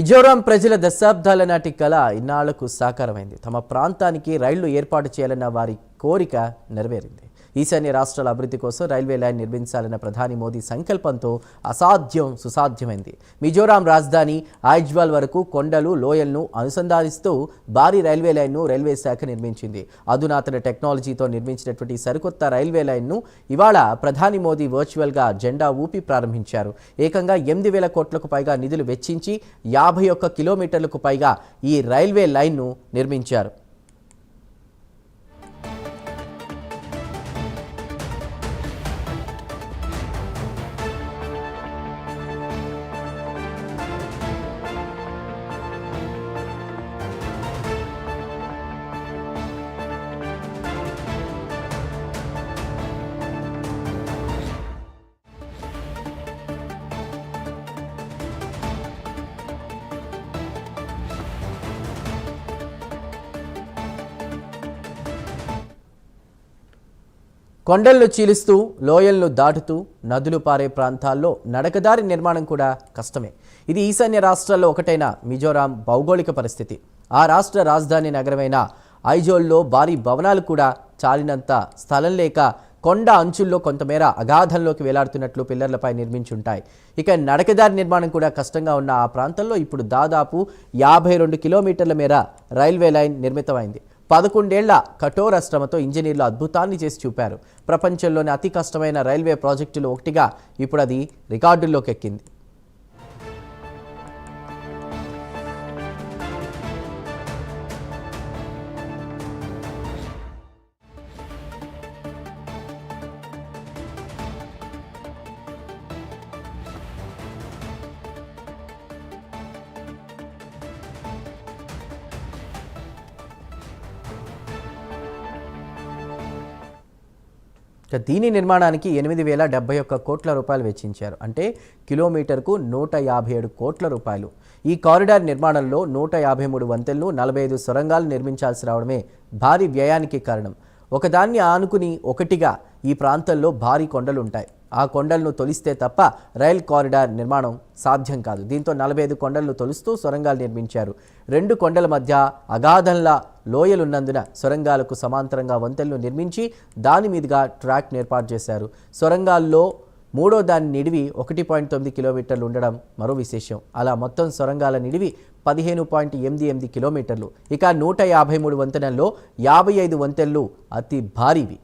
మిజోరాం ప్రజల దశాబ్దాల నాటి కళ ఇన్నాళ్లకు సాకారమైంది. తమ ప్రాంతానికి రైళ్లు ఏర్పాటు చేయాలన్న వారి కోరిక నెరవేరింది. ఈశాన్య రాష్ట్రాల అభివృద్ధి కోసం రైల్వే లైన్ నిర్మించాలన్న ప్రధాని మోదీ సంకల్పంతో అసాధ్యం సుసాధ్యమైంది. మిజోరాం రాజధాని ఐజ్వాల్ వరకు కొండలు లోయలను అనుసంధానిస్తూ భారీ రైల్వే లైన్ను రైల్వే శాఖ నిర్మించింది. అధునాతన టెక్నాలజీతో నిర్మించినటువంటి సరికొత్త రైల్వే లైన్ను ఇవాళ ప్రధాని మోదీ వర్చువల్గా జెండా ఊపి ప్రారంభించారు. ఏకంగా 8,000 కోట్లకు పైగా నిధులు వెచ్చించి 51 కిలోమీటర్లకు పైగా ఈ రైల్వే లైన్ను నిర్మించారు. కొండలను చీలుస్తూ లోయలను దాటుతూ నదులు పారే ప్రాంతాల్లో నడకదారి నిర్మాణం కూడా కష్టమే. ఇది ఈశాన్య రాష్ట్రాల్లో ఒకటైన మిజోరాం భౌగోళిక పరిస్థితి. ఆ రాష్ట్ర రాజధాని నగరమైన ఐజోల్లో భారీ భవనాలు కూడా చాలినంత స్థలం లేక కొండ అంచుల్లో కొంతమేర అగాధంలోకి వేలాడుతున్నట్లు పిల్లర్లపై నిర్మించుంటాయి. ఇక నడకదారి నిర్మాణం కూడా కష్టంగా ఉన్న ఆ ప్రాంతంలో ఇప్పుడు దాదాపు 52 కిలోమీటర్ల మేర రైల్వే లైన్ నిర్మితమైంది. 11 ఏళ్ల కఠోర శ్రమతో ఇంజనీర్లు అద్భుతాన్ని చేసి చూపారు. ప్రపంచంలోని అతి కష్టమైన రైల్వే ప్రాజెక్టులు ఒకటిగా ఇప్పుడు అది రికార్డుల్లోకి ఎక్కింది. దీని నిర్మాణానికి 8,071 కోట్ల రూపాయలు వెచ్చించారు. అంటే కిలోమీటర్కు 157 కోట్ల రూపాయలు. ఈ కారిడార్ నిర్మాణంలో 153 వంతెనలు, 45 సొరంగాలు నిర్మించాల్సి రావడమే భారీ వ్యయానికి కారణం. ఒకదాన్ని ఆనుకుని ఒకటిగా ఈ ప్రాంతంలో భారీ కొండలు ఉంటాయి. ఆ కొండలను తొలిస్తే తప్ప రైల్ కారిడార్ నిర్మాణం సాధ్యం కాదు. దీంతో 45 కొండలను తొలుస్తూ సొరంగాలు నిర్మించారు. 2 కొండల మధ్య అగాధంలా లోయలున్నందున సొరంగాలకు సమాంతరంగా వంతెనలు నిర్మించి దాని మీదుగా ట్రాక్ ఏర్పాటు చేశారు. సొరంగాల్లో మూడో దాని నిడివి 1.9 కిలోమీటర్లు ఉండడం మరో విశేషం. అలా మొత్తం సొరంగాల నిడివి 15.88 కిలోమీటర్లు. ఇక 153 వంతెనల్లో 55 వంతెనలు అతి భారీవి.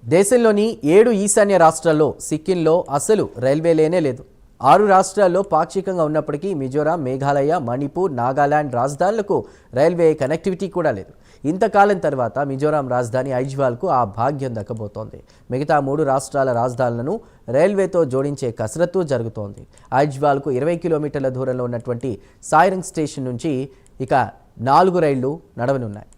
దేశంలోని 7 ఈశాన్య రాష్ట్రాల్లో సిక్కింలో అసలు రైల్వే లేనే లేదు. 6 రాష్ట్రాల్లో పాక్షికంగా ఉన్నప్పటికీ మిజోరాం, మేఘాలయ, మణిపూర్, నాగాలాండ్ రాజధానులకు రైల్వే కనెక్టివిటీ కూడా లేదు. ఇంతకాలం తర్వాత మిజోరాం రాజధాని ఐజ్వాల్కు ఆ భాగ్యం దక్కబోతోంది. మిగతా 3 రాష్ట్రాల రాజధానులను రైల్వేతో జోడించే కసరత్తు జరుగుతోంది. ఐజ్వాల్కు 20 కిలోమీటర్ల దూరంలో ఉన్నటువంటి సాయిరంగ్ స్టేషన్ నుంచి ఇక 4 రైళ్లు నడవనున్నాయి.